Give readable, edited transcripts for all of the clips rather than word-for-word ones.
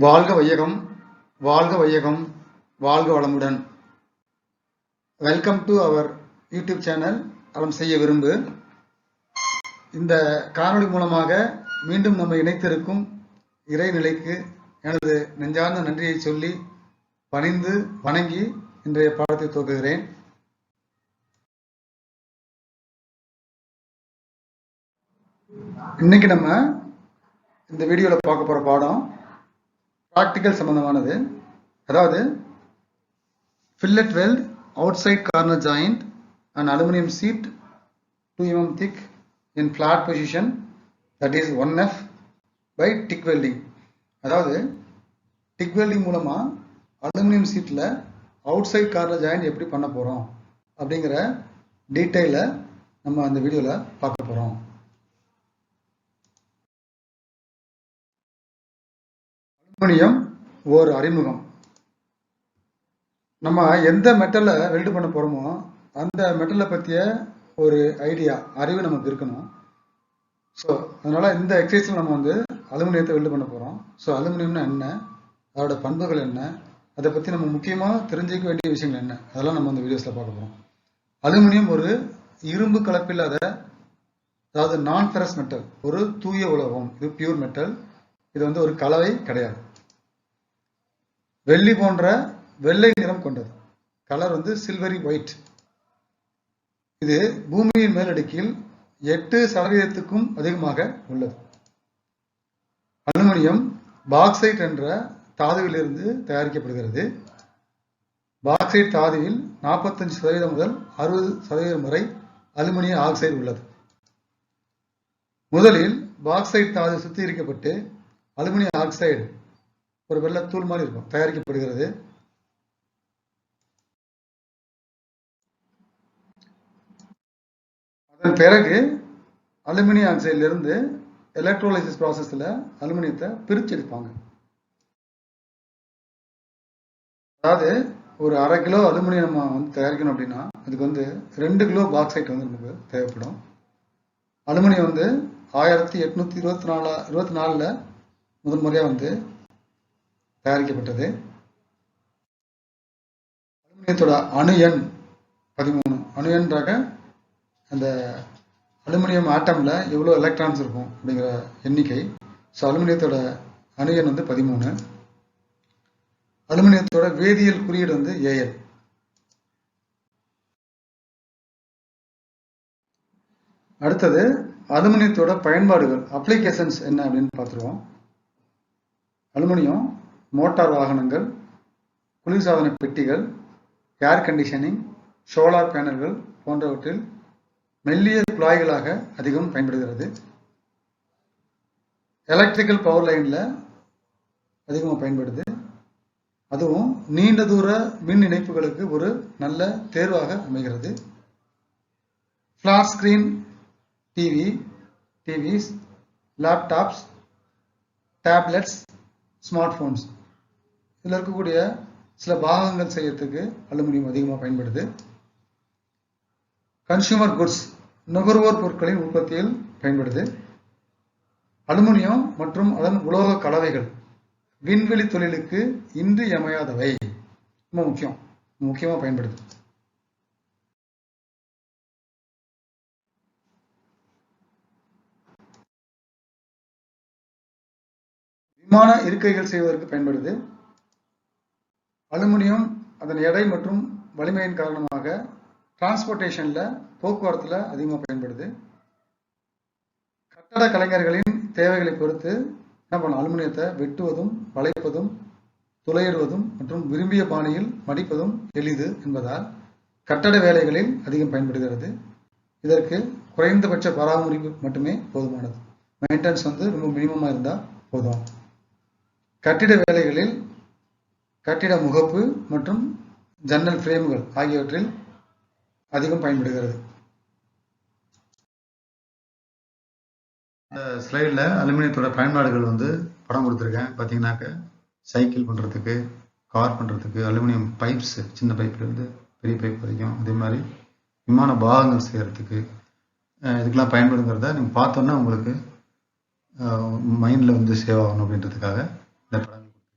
வாழ்க வையகம், வாழ்க வையகம், வாழ்க வளமுடன். Welcome to our YouTube channel அறம் செய்ய விரும்பு. இந்த காணொளி மூலமாக மீண்டும் நம்ம இணைத்திருக்கும் இறைநிலைக்கு எனது நெஞ்சார்ந்த நன்றியை சொல்லி பணிந்து வணங்கி இன்றைய பாடத்தை துவக்குகிறேன். இன்னைக்கு நம்ம இந்த வீடியோவில் பார்க்க போற பாடம் ப்ராக்டிக்கல் சம்பந்தமானது. அதாவது fillet weld outside corner joint and aluminum sheet 2 mm thick in flat position, that is 1F by TIG welding. அதாவது TIG welding மூலமா அலுமினியம் சீட்ல அவுட் சைட் கார்னர் ஜாயிண்ட் எப்படி பண்ண போறோம் அப்படிங்கிற டீடைல நம்ம அந்த வீடியோல பார்க்க போறோம். அலுமினியம் ஒரு அறிமுகம். நம்ம எந்த மெட்டலை வெல்டு பண்ண போறோமோ அந்த மெட்டலை பற்றிய ஒரு ஐடியா அறிவு நமக்கு இருக்கணும். ஸோ அதனால இந்த எக்ஸசைஸில் நம்ம அலுமினியத்தை வெல்டு பண்ண போகிறோம். ஸோ அலுமினியம்னா என்ன, அதோட பண்புகள் என்ன, அதை பற்றி நம்ம முக்கியமாக தெரிஞ்சுக்க வேண்டிய விஷயங்கள் என்ன, அதெல்லாம் நம்ம இந்த வீடியோஸில் பார்க்க போகிறோம். அலுமினியம் ஒரு இரும்பு கலப்பில்லாத, அதாவது நான் ஃபெரஸ் மெட்டல், ஒரு தூய உலோகம். இது பியூர் மெட்டல். இது ஒரு கலவை கிடையாது. வெள்ளி போன்ற வெள்ளை நிறம் கொண்டது. Colour silvery white. இது பூமியின் மேலடுக்கில் 8% அதிகமாக உள்ளது. அலுமினியம் பாக்சைட் என்ற தாதுவிலிருந்து தயாரிக்கப்படுகிறது. பாக்சைட் தாதுவில் 45% முதல் 60% வரை அலுமினிய ஆக்சைடு உள்ளது. முதலில் பாக்சைட் தாது சுத்திகரிக்கப்பட்டு அலுமினிய ஆக்சைடு ஒரு வெள்ளை தூள் மாதிரி இருக்கும் தயாரிக்கப்படுகிறது. அதன் பிறகு அலுமினிய ஆக்சைடுல இருந்து எலக்ட்ரோலைசிஸ் ப்ராசஸ்ல அலுமினியத்தை பிரிச்செடுப்பாங்க. அதாவது ஒரு 1/2 கிலோ அலுமினியம் நம்ம தயாரிக்கணும் அப்படின்னா அதுக்கு 2 கிலோ பாக்சைட் நமக்கு தேவைப்படும். அலுமினியம் 1824 முதல் முறையா தயாரிக்கப்பட்டது. அலுமினியத்தோட அணு எண் 13. அணு எண்றாக அந்த அலுமினியம் ஆட்டம்ல எவ்வளவு எலக்ட்ரான்ஸ் இருக்கும் அப்படிங்கிற எண்ணிக்கை. ஸோ அலுமினியத்தோட அணு எண் 13. அலுமினியத்தோட வேதியியல் குறியீடு AL. அடுத்தது அலுமினியத்தோட பயன்பாடுகள், அப்ளிகேஷன்ஸ் என்ன அப்படின்னு பார்த்துருவோம். அலுமினியம் மோட்டார் வாகனங்கள், குளிர்சாதன பெட்டிகள், ஏர் கண்டிஷனிங், சோலார் பேனல்கள் போன்றவற்றில் மெல்லிய குழாய்களாக அதிகம் பயன்படுகிறது. எலக்ட்ரிக்கல் பவர் லைன்ல அதிகமாக பயன்படுது. அதுவும் நீண்ட தூர மின் இணைப்புகளுக்கு ஒரு நல்ல தேர்வாக அமைகிறது. Flat screen TVS, laptops, tablets, smart phones, இதில் இருக்கக்கூடிய சில பாகங்கள் செய்யறதுக்கு அலுமினியம் அதிகமாக பயன்படுது. கன்சியூமர் குட்ஸ், நுகர்வோர் பொருட்களின் உற்பத்தியில் பயன்படுது. அலுமினியம் மற்றும் அதன் உலோக கலவைகள் விண்வெளி தொழிலுக்கு இன்றியமையாதவை. ரொம்ப முக்கியமாக பயன்படுது. விமான இருக்கைகள் செய்வதற்கு பயன்படுது. அலுமினியம் அதன் எடை மற்றும் வலிமையின் காரணமாக டிரான்ஸ்போர்டேஷன்ல, போக்குவரத்துல அதிகமாக பயன்படுது. கட்டட கலைஞர்களின் தேவைகளை பொறுத்து என்ன பண்ணலாம், அலுமினியத்தை வெட்டுவதும், வளைப்பதும், துளையிடுவதும் மற்றும் விரும்பிய பாணியில் மடிப்பதும் எளிது என்பதால் கட்டட வேலைகளில் அதிகம் பயன்படுகிறது. இதற்கு குறைந்தபட்ச பராமரிப்பு மட்டுமே போதுமானது. மெயின்டெனன்ஸ் ரொம்ப மினிமமா இருந்தா போதும். கட்டிட வேலைகளில் கட்டிட முகப்பு மற்றும் ஜன்னல் பிரேம்கள் ஆகியவற்றில் அதிகம் பயன்படுகிறது. இந்த ஸ்லைடில் அலுமினியத்தோட பயன்பாடுகள் படம் கொடுத்துருக்கேன். பார்த்தீங்கன்னாக்க சைக்கிள் பண்ணுறதுக்கு, கார் பண்ணுறதுக்கு, அலுமினியம் பைப்ஸ், சின்ன பைப்லேருந்து பெரிய பைப் வரைக்கும், அதே மாதிரி விமான பாகங்கள் செய்கிறதுக்கு, இதுக்கெல்லாம் பயன்படுங்கிறத நீங்கள் பார்த்தோன்னா உங்களுக்கு மைண்டில் சேவ் ஆகணும் அப்படின்றதுக்காக இந்த படங்கள் கொடுத்துருக்கேன்.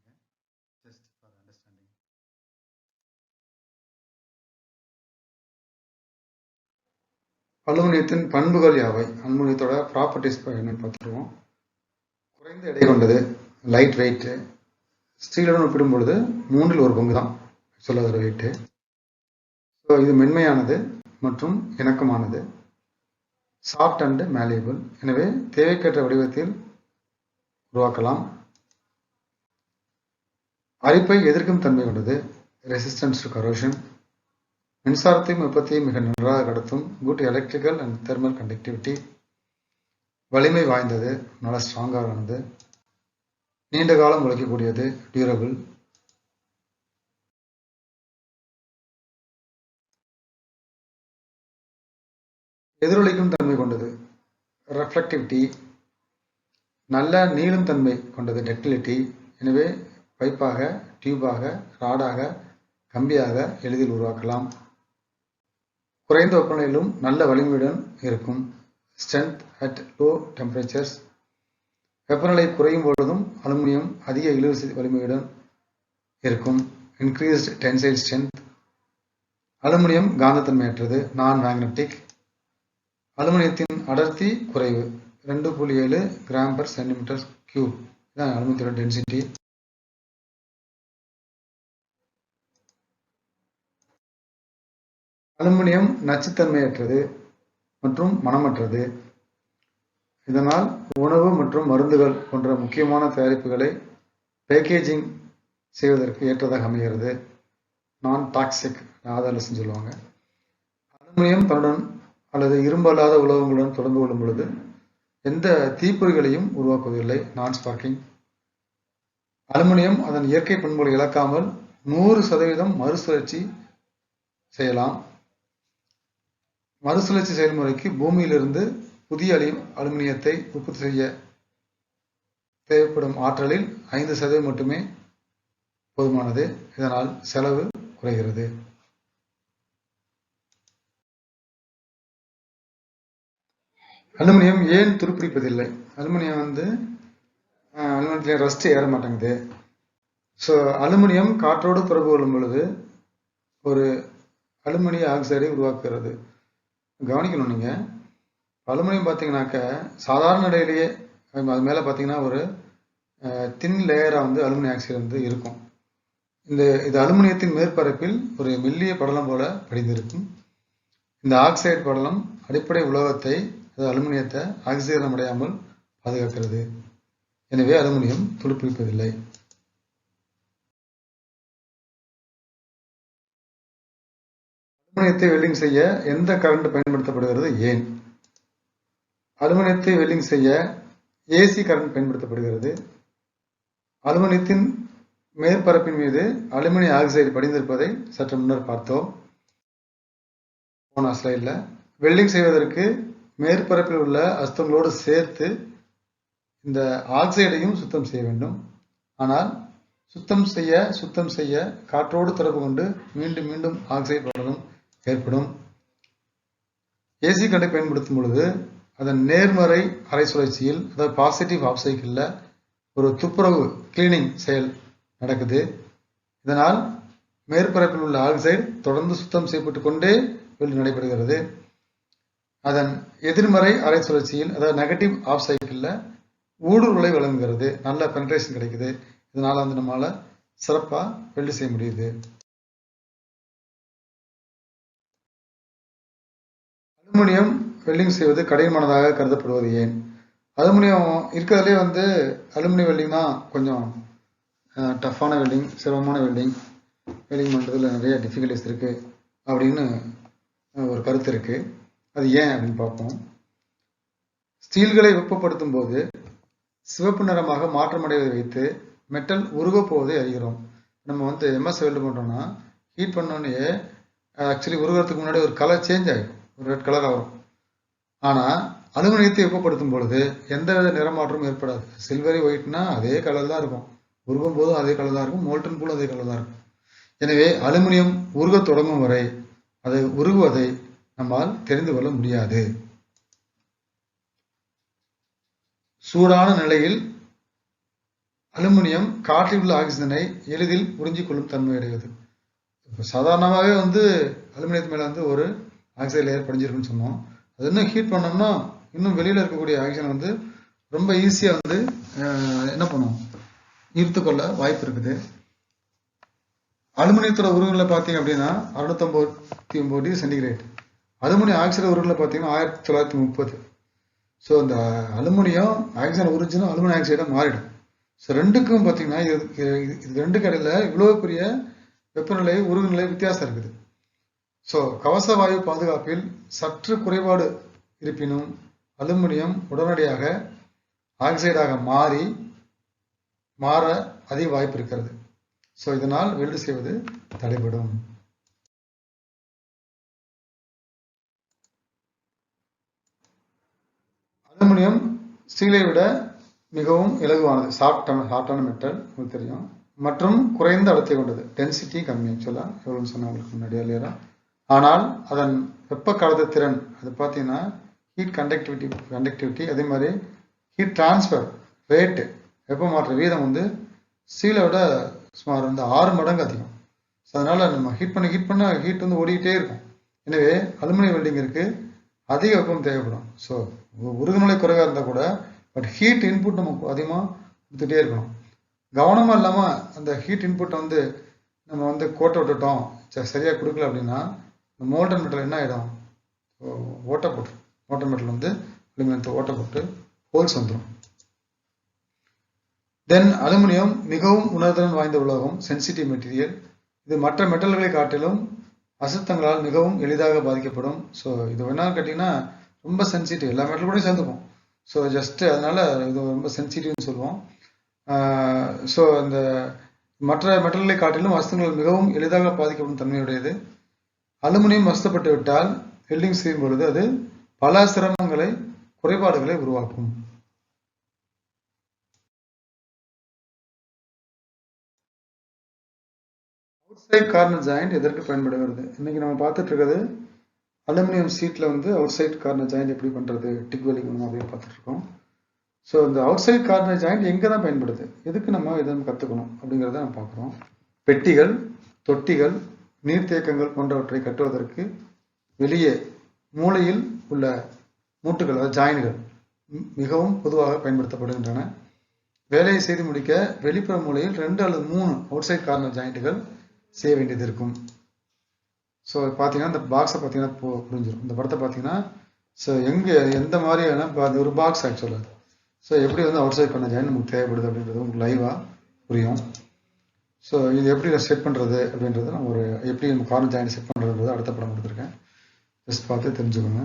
அலுமினியத்தின் பண்புகள் யாவை? அலுமினியத்தோட ப்ராப்பர்ட்டிஸ் என்னன்னு பார்த்துருவோம். குறைந்த எடை கொண்டது, லைட் வெயிட்டு. ஸ்டீலுடன் ஒப்பிடும் பொழுது 1/3 தான் சொல்லுகிற வெயிட்டு. ஸோ இது மென்மையானது மற்றும் இணக்கமானது, சாஃப்ட் அண்ட் மேலியபிள். எனவே தேவைக்கேற்ற வடிவத்தில் உருவாக்கலாம். அரிப்பை எதிர்க்கும் தன்மை கொண்டது, ரெசிஸ்டன்ஸ் டு கரோஷன். மின்சாரத்தையும் வெப்பத்தையும் மிக நன்றாக கடத்தும், good electrical and thermal conductivity. வலிமை வாய்ந்தது, நல்ல ஸ்ட்ராங்கானது. நீண்ட காலம் உழைக்கக்கூடியது, டியூரபிள். எதிரொலிக்கும் தன்மை கொண்டது, ரெஃப்ளெக்டிவிட்டி. நல்ல நீளும் தன்மை கொண்டது, டக்டிலிட்டி. எனவே பைப்பாக, டியூபாக, ராடாக, கம்பியாக எளிதில் உருவாக்கலாம். குறைந்த வெப்பநிலையிலும் நல்ல வலிமையுடன் இருக்கும், ஸ்ட்ரென்த் அட் லோ டெம்பரேச்சர்ஸ். வெப்பநிலை குறையும் பொழுதும் அலுமினியம் அதிக இழுவிசை வலிமையுடன் இருக்கும், இன்க்ரீஸ்ட் டென்சைல் ஸ்ட்ரென்த். அலுமினியம் காந்தத்தன்மையற்றது, நான் மேக்னெட்டிக். அலுமினியத்தின் அடர்த்தி குறைவு, 2.7 g/cm3. இதான் அலுமினியத்தோட டென்சிட்டி. அலுமினியம் நச்சுத்தன்மையற்றது மற்றும் மணமற்றது. இதனால் உணவு மற்றும் மருந்துகள் போன்ற முக்கியமான தயாரிப்புகளை பேக்கேஜிங் செய்வதற்கு ஏற்றதாக அமைகிறது. நான் டாக்ஸிக், ஆதாரலட்சம் சொல்லுவாங்க. அலுமினியம் தன்னுடன் அல்லது இரும்பு அல்லாத உலோகங்களுடன் தொடர்பு கொள்ளும் பொழுது எந்த தீப்பொறிகளையும் உருவாக்குவதில்லை, நான் ஸ்பார்க்கிங். அலுமினியம் அதன் இயற்கை பண்புகளை இழக்காமல் 100% மறுசுழற்சி செய்யலாம். மறுசுழற்சி செயல்முறைக்கு பூமியிலிருந்து புதிய அலுமினியத்தை உற்பத்தி செய்ய தேவைப்படும் ஆற்றலில் 5% மட்டுமே போதுமானது. இதனால் செலவு குறைகிறது. அலுமினியம் ஏன் துருப்பிடிப்பதில்லை? அலுமினியத்தில் ரஸ்ட் ஏற மாட்டேங்குது. ஸோ அலுமினியம் காற்றோடு தொடர்பு கொள்ளும் பொழுது ஒரு அலுமினிய ஆக்சைடை உருவாக்குகிறது. கவனிக்கணும், நீங்கள் அலுமினியம் பார்த்தீங்கன்னாக்க சாதாரண நிலையிலேயே அது மேலே பார்த்தீங்கன்னா ஒரு தின் லேயராக அலுமினிய ஆக்சைடு இருக்கும். இது அலுமினியத்தின் மேற்பரப்பில் ஒரு மெல்லிய படலம் போல படிந்திருக்கும். இந்த ஆக்சைடு படலம் அடிப்படை உலோகத்தை, அலுமினியத்தை ஆக்சிஜன் அடையாமல் பாதுகாக்கிறது. எனவே அலுமினியம் துருப்பிடிப்பதில்லை. அலுமினியத்தை வெல்டிங் செய்ய எந்த கரண்ட் பயன்படுத்தப்படுகிறது, ஏன்? அலுமினியத்தை வெல்டிங் செய்ய ஏசி கரண்ட் பயன்படுத்தப்படுகிறது. அலுமினியத்தின் மேற்பரப்பின் மீது அலுமினிய ஆக்சைடு படிந்திருப்பதை சற்று முன்னர் பார்த்தோம் போன ஸ்லைடில். வெல்டிங் செய்வதற்கு மேற்பரப்பில் உள்ள அஸ்தங்களோடு சேர்த்து இந்த ஆக்சைடையும் சுத்தம் செய்ய வேண்டும். ஆனால் சுத்தம் செய்ய காற்றோடு தொடர்பு கொண்டு மீண்டும் மீண்டும் ஆக்சைடு படலம் ஏற்படும். ஏசி கரண்டை பயன்படுத்தும் பொழுது அதன் நேர்மறை அரை சுழற்சியில், அதாவது பாசிட்டிவ் ஆஃப் சைக்கிளில் ஒரு துப்புரவு கிளீனிங் செயல் நடக்குது. இதனால் மேற்பரப்பில் உள்ள ஆக்சைடு தொடர்ந்து சுத்தம் செய்யப்பட்டு கொண்டே நடைபெறுகிறது. அதன் எதிர்மறை அரை சுழற்சியில், அதாவது நெகட்டிவ் ஆஃப் சைக்கிளில் ஊடுருவலை வழங்குகிறது, நல்ல பெனட்ரேஷன் கிடைக்குது. இதனால நம்மளால சிறப்பாக வெல்டு செய்ய முடியுது. அலுமினியம் வெல்டிங் செய்வது கடினமானதாக கருதப்படுவது ஏன்? அலுமினியம் இருக்கிறதுலே அலுமினியம் வெல்டிங் தான் கொஞ்சம் டஃப்பான வெல்டிங், சிரமமான வெல்டிங் பண்ணுறதுல நிறைய டிஃபிகல்ட்டிஸ் இருக்குது அப்படின்னு ஒரு கருத்து இருக்குது. அது ஏன் அப்படின்னு பார்ப்போம். ஸ்டீல்களை வெப்பப்படுத்தும் போது சிவப்பு நிறமாக மாற்றமடைவதை வைத்து மெட்டல் உருகப் போவதை அறிகிறோம். நம்ம எம்எஸ் வெல்டு பண்ணுறோம்னா ஹீட் பண்ணோன்னே ஆக்சுவலி உருகிறதுக்கு முன்னாடி ஒரு கலர் சேஞ்ச் ஆகிடும், ஒரு ரெட் கலராக வரும். ஆனால் அலுமினியத்தை வெப்பப்படுத்தும் பொழுது எந்தவித நிறமாற்றமும் ஏற்படாது. சில்வரி ஒயிட்னா அதே கலர் தான் இருக்கும், உருகும் போதும் அதே கலர் தான் இருக்கும், மோல்டன் போலும் அதே கலர் தான் இருக்கும். எனவே அலுமினியம் உருக தொடங்கும் வரை அது உருகுவதை நம்மால் தெரிந்து கொள்ள முடியாது. சூடான நிலையில் அலுமினியம் காற்றில் உள்ள ஆக்சிஜனை எளிதில் உறிஞ்சிக் கொள்ளும் தன்மை அடைவது. இப்போ சாதாரணமாகவே அலுமினியத்து மேலே ஒரு ஆக்சைடு லேயர் படிஞ்சிருக்குன்னு சொன்னோம். அது இன்னும் ஹீட் பண்ணோம்னா இன்னும் வெளியில் இருக்கக்கூடிய ஆக்சிஜன் வந்து ரொம்ப ஈஸியாக வந்து என்ன பண்ணும், ஈர்த்துக்கொள்ள வாய்ப்பு இருக்குது. அலுமினியத்தோட உருகுகளை பார்த்தீங்க அப்படின்னா 659 டிகிரி சென்டிகிரேட். அலுமினியம் ஆக்சைடு உருகுகளை பார்த்தீங்கன்னா 1930. ஸோ இந்த அலுமினியம் ஆக்சிஜன் உறிஞ்சுன்னா அலுமினியம் ஆக்சைடாக மாறிடும். ஸோ ரெண்டுக்கும் பார்த்தீங்கன்னா இது ரெண்டுக்கு இடையில இவ்வளோ பெரிய வெப்பநிலை உருகுநிலை வித்தியாசம் இருக்குது. ஸோ கவச வாயு பாதுகாப்பில் சற்று குறைபாடு இருப்பினும் அலுமினியம் உடனடியாக ஆக்சைடாக மாற அதிக வாய்ப்பு இருக்கிறது. ஸோ இதனால் வெல்டு செய்வது தடைபடும். அலுமினியம் ஸ்டீலை விட மிகவும் இலகுவானது, சாஃப்டான மெட்டல், உங்களுக்கு தெரியும், மற்றும் குறைந்த அடர்த்தி கொண்டது, டென்சிட்டி கம்மி. ஆக்சுவலாக எவ்வளோன்னு சொன்ன உங்களுக்கு முன்னாடி இல்லையா. ஆனால் அதன் வெப்ப கடத்து திறன் அது பார்த்தீங்கன்னா ஹீட் கண்டக்டிவிட்டி அதே மாதிரி ஹீட் டிரான்ஸ்ஃபர் ரேட்டு, வெப்ப மாற்ற வீதம் வந்து ஸ்டீலை விட சுமார் வந்து 6 மடங்கு அதிகம். ஸோ அதனால் நம்ம ஹீட் பண்ண ஹீட் வந்து ஓடிக்கிட்டே இருக்கும். எனவே அலுமினியம் வெல்டிங்கிற்கு அதிக வெப்பம் தேவைப்படும். ஸோ உருகுநிலை குறைவாக இருந்தால் கூட பட் ஹீட் இன்புட் நமக்கு அதிகமாக கொடுத்துட்டே இருக்கணும். கவனமாக இல்லாமல் அந்த ஹீட் இன்புட்டை வந்து நம்ம வந்து கோட்டை விட்டுட்டோம், சரியாக கொடுக்கல அப்படின்னா மோல்டன் மெட்டல் என்ன ஆகிடும், ஓட்டை போட்டு மோல்டன் மெட்டல் வந்து அலுமினியத்தை ஓட்டை போட்டு ஹோல்ஸ் வந்துடும். தென் அலுமினியம் மிகவும் உணர்திறன் வாய்ந்த உலோகம், சென்சிட்டிவ் மெட்டீரியல். இது மற்ற மெட்டல்களை காட்டிலும் அசுத்தங்களால் மிகவும் எளிதாக பாதிக்கப்படும். ஸோ இது என்னன்னு கேட்டிங்கன்னா ரொம்ப சென்சிட்டிவ், எல்லா மெட்டல் கூட சேர்ந்துக்கும். ஸோ ஜஸ்ட்டு அதனால இது ரொம்ப சென்சிட்டிவ்னு சொல்லுவோம். ஸோ அந்த மற்ற மெட்டல்களை காட்டிலும் அசுத்தங்கள் மிகவும் எளிதாக பாதிக்கப்படும் தன்மையுடையது. அலுமினியம் அசுத்தப்பட்டு விட்டால் வெல்டிங் செய்யும் பொழுது அது பல சிரமங்களை குறைபாடுகளை உருவாக்கும். அவுட்சைட் கார்னர் ஜாயிண்ட் எதற்கு பயன்படுகிறது? இன்னைக்கு நம்ம பார்த்துட்டு இருக்கிறது அலுமினியம் சீட்ல வந்து அவுட் சைட் கார்னர் ஜாயிண்ட் எப்படி பண்றது, டிக் வெல்டிங் அப்படியே பார்த்துட்டு இருக்கோம். ஸோ இந்த அவுட் சைட் கார்னர் ஜாயிண்ட் எங்கே தான் பயன்படுது, எதுக்கு நம்ம இதை கற்றுக்கணும் அப்படிங்கிறத நம்ம பார்க்குறோம். பெட்டிகள், தொட்டிகள், நீர்த்தேக்கங்கள் போன்றவற்றை கட்டுவதற்கு வெளியே மூலையில் உள்ள மூட்டுகள், அதாவது ஜாயின்கள் மிகவும் பொதுவாக பயன்படுத்தப்படுகின்றன. வேலையை செய்து முடிக்க வெளிப்புற மூலையில் 2 அல்லது 3 அவுட் சைட் கார்னர் ஜாயிண்ட்டுகள் செய்ய வேண்டியது இருக்கும். ஸோ பார்த்தீங்கன்னா இந்த பாக்ஸை பார்த்தீங்கன்னா புரிஞ்சிடும். இந்த படத்தை பார்த்தீங்கன்னா ஸோ எந்த மாதிரியான ஒரு பாக்ஸ் ஆக்சுவலாக. ஸோ எப்படி வந்து அவுட் சைட் கார்னர் ஜாயிண்ட் நமக்கு தேவைப்படுது அப்படின்றது உங்களுக்கு லைவாக புரியும். ஸோ இது எப்படி செட் பண்ணுறது அப்படின்றது நான் எப்படி நம்ம கார்னர் ஜாயிண்ட் செட் பண்ணுறது அடுத்த படம் கொடுத்துருக்கேன், ஜஸ்ட் பார்த்து தெரிஞ்சுக்கோங்க.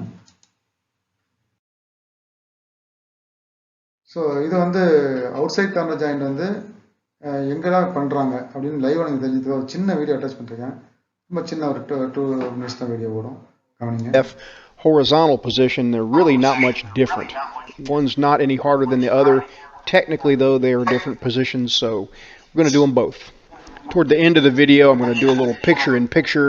ஸோ இது வந்து அவுட் சைட் கார்னர் ஜாயிண்ட் வந்து எங்கெல்லாம் பண்ணுறாங்க அப்படின்னு லைவாக எனக்கு தெரிஞ்சதுக்கு ஒரு சின்ன வீடியோ அட்டாச் பண்ணிருக்கேன். ரொம்ப சின்ன ஒரு 2 minutes தான் வீடியோ ஓடும், கவனிங்க. Horizontal position, they're really not much different. One's not any harder than the other. Technically, though, they are different positions, so we're going to do them both. Toward the end of the video, I'm going to do a little picture-in-picture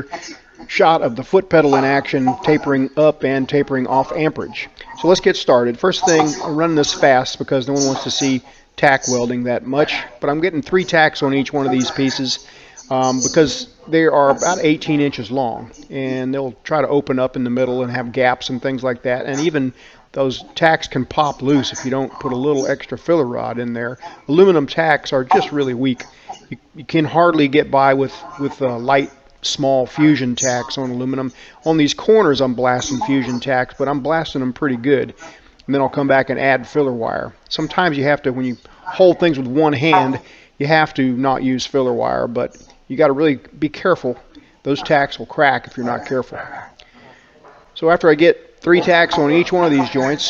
shot of the foot pedal in action, tapering up and tapering off amperage. So let's get started. First thing, I'm running this fast because no one wants to see tack welding that much, but I'm getting 3 tacks on each one of these pieces because they are about 18 inches long, and they'll try to open up in the middle and have gaps and things like that, and even those tacks can pop loose if you don't put a little extra filler rod in there. Aluminum tacks are just really weak. You can hardly get by with light small fusion tacks on aluminum. On these corners I'm blasting fusion tacks, but I'm blasting them pretty good. And then I'll come back and add filler wire. Sometimes you have to, when you hold things with one hand, you have to not use filler wire, but you got to really be careful. Those tacks will crack if you're not careful. So after I get 3 tacks on each one of these joints,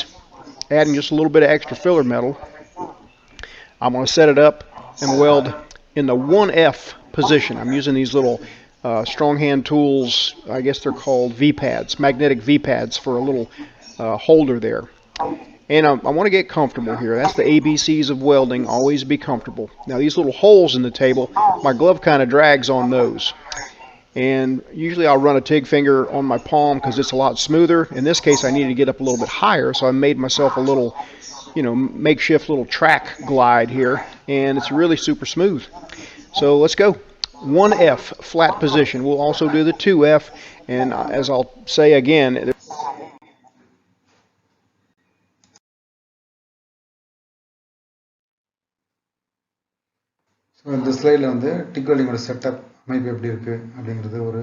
adding just a little bit of extra filler metal, I'm going to set it up and weld in the 1F position. I'm using these little strong hand tools, I guess they're called V-pads, magnetic V-pads for a little holder there. And I want to get comfortable here. That's the ABCs of welding, always be comfortable. Now these little holes in the table, my glove kind of drags on those. And usually I'll run a TIG finger on my palm because it's a lot smoother. In this case I needed to get up a little bit higher, so I made myself a little, makeshift little track glide here, and it's really super smooth. So let's go. 1F, flat position. We'll also do the 2F, and as I'll say again, இந்த ஸ்லைடில் வந்து tick வெல்டிங்கோட setup அமைப்பு எப்படி இருக்குது அப்படிங்கிறது ஒரு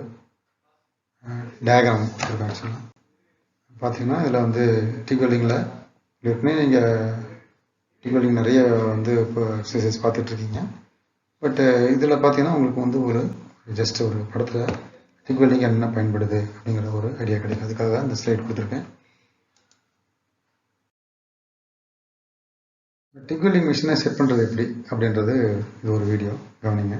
diagram இருக்குது. ஆக்சுவலாக பார்த்தீங்கன்னா இதில் வந்து டிக் வெல்டிங்கில் ஏற்கனவே நீங்கள் டிக் வெல்டிங் நிறைய வந்து இப்போ எக்ஸசைஸ் பார்த்துட்ருக்கீங்க. பட்டு இதில் பார்த்தீங்கன்னா உங்களுக்கு வந்து ஒரு ஜஸ்ட் ஒரு படத்தில் டிக் வெல்டிங் என்ன பயன்படுது அப்படிங்கிற ஒரு ஐடியா கிடைக்கும். அதுக்காக தான் இந்த ஸ்லைட் கொடுத்துருக்கேன். டிக் வெல்டிங் மிஷினை செட் பண்ணுறது எப்படி அப்படின்றது இது ஒரு வீடியோ கவனிங்க.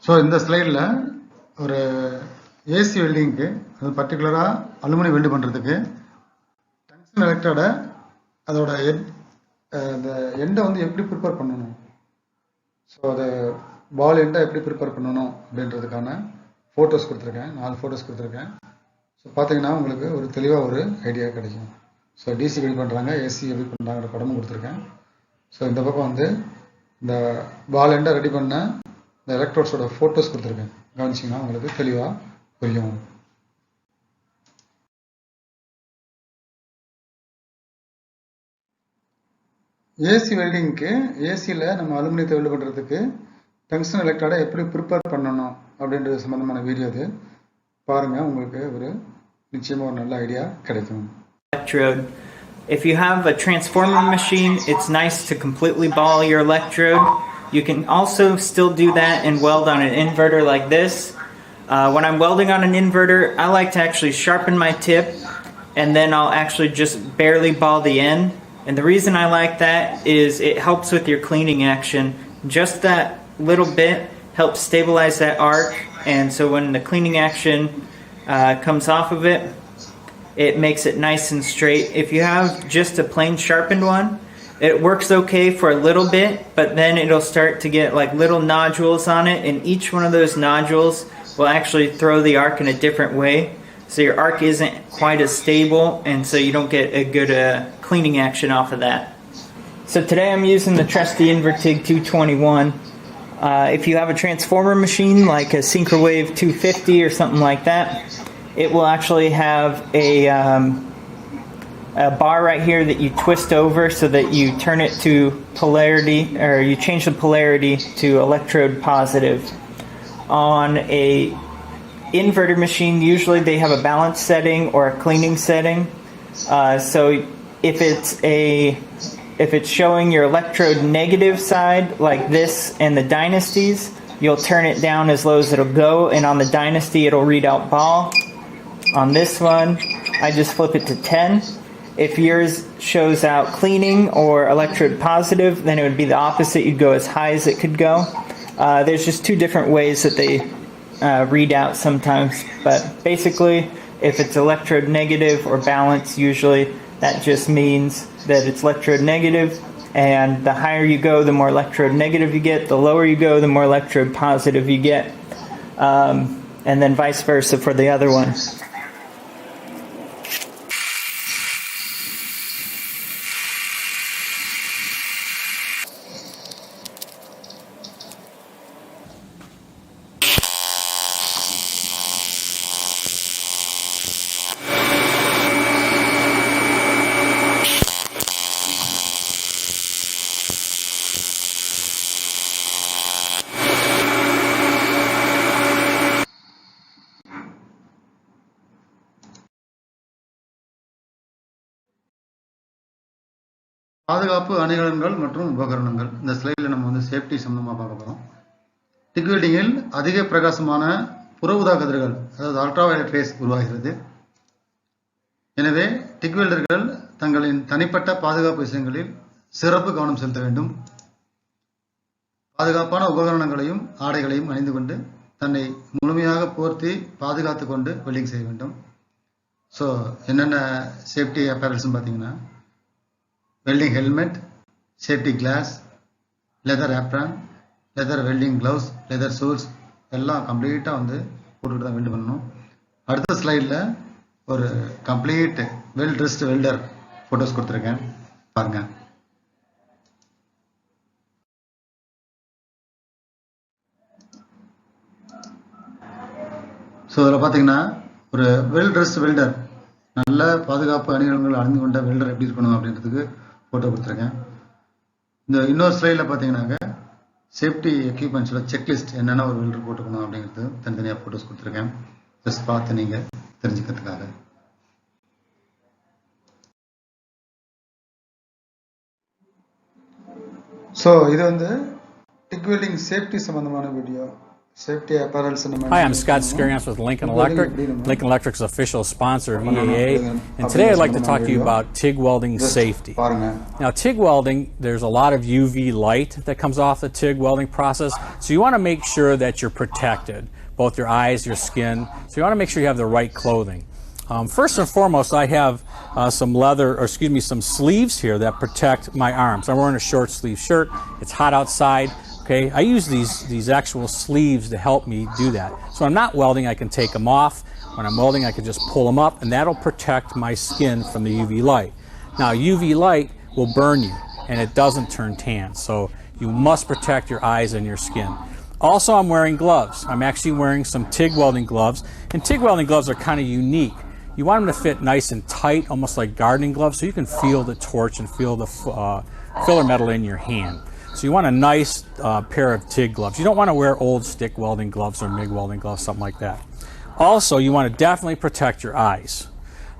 ஸோ இந்த ஸ்லைடில் ஒரு ஏசி வெல்டிங்க்கு, அது பர்டிகுலராக அலுமினியம் வெல்டு பண்ணுறதுக்கு டங்ஸ்டன் எலக்ட்ரோட அதோட அந்த எண்டை வந்து எப்படி ப்ரிப்பேர் பண்ணணும், ஸோ அது பால் எண்டை எப்படி ப்ரிப்பேர் பண்ணணும் அப்படின்றதுக்கான ஃபோட்டோஸ் கொடுத்துருக்கேன். 4 ஃபோட்டோஸ் கொடுத்துருக்கேன். ஸோ பார்த்தீங்கன்னா உங்களுக்கு ஒரு தெளிவாக ஒரு ஐடியா கிடைக்கும். ஸோ டிசி எப்படி பண்ணுறாங்க, ஏசி எப்படி பண்ணுறாங்கிற படமும் கொடுத்துருக்கேன். ஸோ இந்த பக்கம் வந்து இந்த பால் எண்டை ரெடி பண்ண இந்த எலக்ட்ரோட்ஸோட ஃபோட்டோஸ் கொடுத்துருக்கேன். கவனிச்சிங்கன்னா உங்களுக்கு தெளிவாக புரியும். ஏசி வெல்டிங்க்கு, ஏசியில் நம்ம அலுமினியத்தை வெல்டு பண்ணுறதுக்கு டங்ஸ்டன் எலக்ட்ரோடை எப்படி ப்ரிப்பேர் பண்ணணும் அப்படின்றது சம்மந்தமான வீடியோ அது பாருங்கள். உங்களுக்கு ஒரு நிச்சயமாக ஒரு நல்ல ஐடியா கிடைக்கும். Electrode. If you have a transformer machine, it's nice to completely ball your electrode. You can also still do that and weld on an inverter like this. When I'm welding on an inverter, I like to actually sharpen my tip and then I'll actually just barely ball the end. And the reason I like that is it helps with your cleaning action. Just that little bit helps stabilize that arc, and so when the cleaning action comes off of it, it makes it nice and straight. If you have just a plain sharpened one, it works okay for a little bit, but then it'll start to get like little nodules on it, and each one of those nodules will actually throw the arc in a different way. So your arc isn't quite as stable, and so you don't get a good cleaning action off of that. So today I'm using the trusty Invertig 221. If you have a transformer machine like a Syncrowave 250 or something like that, it will actually have a bar right here that you twist over so that you turn it to polarity, or you change the polarity to electrode positive. On a inverter machine, usually they have a balance setting or a cleaning setting. So if it's showing your electrode negative side like this and the dynasties, you'll turn it down as low as it'll go, and on the dynasty it'll read out ball. On this one, I just flip it to 10. If yours shows out cleaning or electrode positive, then it would be the opposite. You'd go as high as it could go. There's just two different ways that they read out sometimes, but basically if it's electrode negative or balance, usually that just means that it's electrode negative, and the higher you go, the more electrode negative you get. The lower you go, the more electrode positive you get, and then vice versa for the other one. பாதுகாப்பு அணிகலன்கள் மற்றும் உபகரணங்கள். இந்த ஸ்லைடில் நம்ம வந்து safety சம்பந்தமாக பார்க்க போகிறோம். டிக் வெல்டிங்கில் அதிக பிரகாசமான புற ஊதா கதிர்கள், அதாவது அல்ட்ரா வயலட் ரேஸ் உருவாகிறது. எனவே டிக் வெல்டர்கள் தங்களின் தனிப்பட்ட பாதுகாப்பு விஷயங்களில் சிறப்பு கவனம் செலுத்த வேண்டும். பாதுகாப்பான உபகரணங்களையும் ஆடைகளையும் அணிந்து கொண்டு தன்னை முழுமையாக போர்த்தி பாதுகாத்து கொண்டு வெல்டிங் செய்ய வேண்டும். ஸோ என்னென்ன சேஃப்டி அப்பேரல்ஸ்னு பார்த்தீங்கன்னா, welding helmet, safety glass, leather apron, leather welding gloves, leather shoes எல்லாம் கம்ப்ளீட்டாக வந்து போட்டுக்கிட்டு தான் வெல்டு பண்ணணும். அடுத்த ஸ்லைடில் ஒரு கம்ப்ளீட் வெல் ட்ரெஸ்ட் வெல்டர் ஃபோட்டோஸ் கொடுத்துருக்கேன், பாருங்கள். ஸோ இதில் பார்த்தீங்கன்னா ஒரு வெல் ட்ரெஸ்ட் வெல்டர், நல்ல பாதுகாப்பு அணிகலன்கள் அணிந்து கொண்ட வெல்டர் எப்படி இருக்கணும் அப்படின்றதுக்கு ஃபோட்டோ கொடுத்துருக்கேன். இந்த இன்னொரு ஸ்லைடில் பார்த்தீங்கன்னாக்க சேஃப்டி எக்யூப்மெண்ட்ஸோட செக்லிஸ்ட் என்னென்ன ஒரு வெல்டர் போட்டுக்கணும் அப்படிங்கிறது தனித்தனியாக ஃபோட்டோஸ் கொடுத்துருக்கேன். ஜஸ்ட் பார்த்து நீங்கள் தெரிஞ்சுக்கிறதுக்காக. ஸோ இது வந்து டிக் வெல்டிங் சேஃப்டி சம்பந்தமான video. Safety apparels. Hi, I'm Scott Skirianos with Lincoln Electric. Lincoln Electric's official sponsor of EAA. And today I'd like to talk to you about TIG welding safety. Now, TIG welding, there's a lot of UV light that comes off the TIG welding process. So you want to make sure that you're protected, both your eyes, your skin. So you want to make sure you have the right clothing. First and foremost, I have some sleeves here that protect my arms. I'm wearing a short sleeve shirt. It's hot outside. Okay, I use these actual sleeves to help me do that. So when I'm not welding, I can take them off. When I'm welding, I can just pull them up, and that'll protect my skin from the UV light. Now, UV light will burn you, and it doesn't turn tan. So you must protect your eyes and your skin. Also, I'm wearing gloves. I'm actually wearing some TIG welding gloves, and TIG welding gloves are kind of unique. You want them to fit nice and tight, almost like gardening gloves, so you can feel the torch and feel the filler metal in your hand. So you want a nice pair of TIG gloves. You don't want to wear old stick welding gloves or MIG welding gloves, something like that. Also, you want to definitely protect your eyes.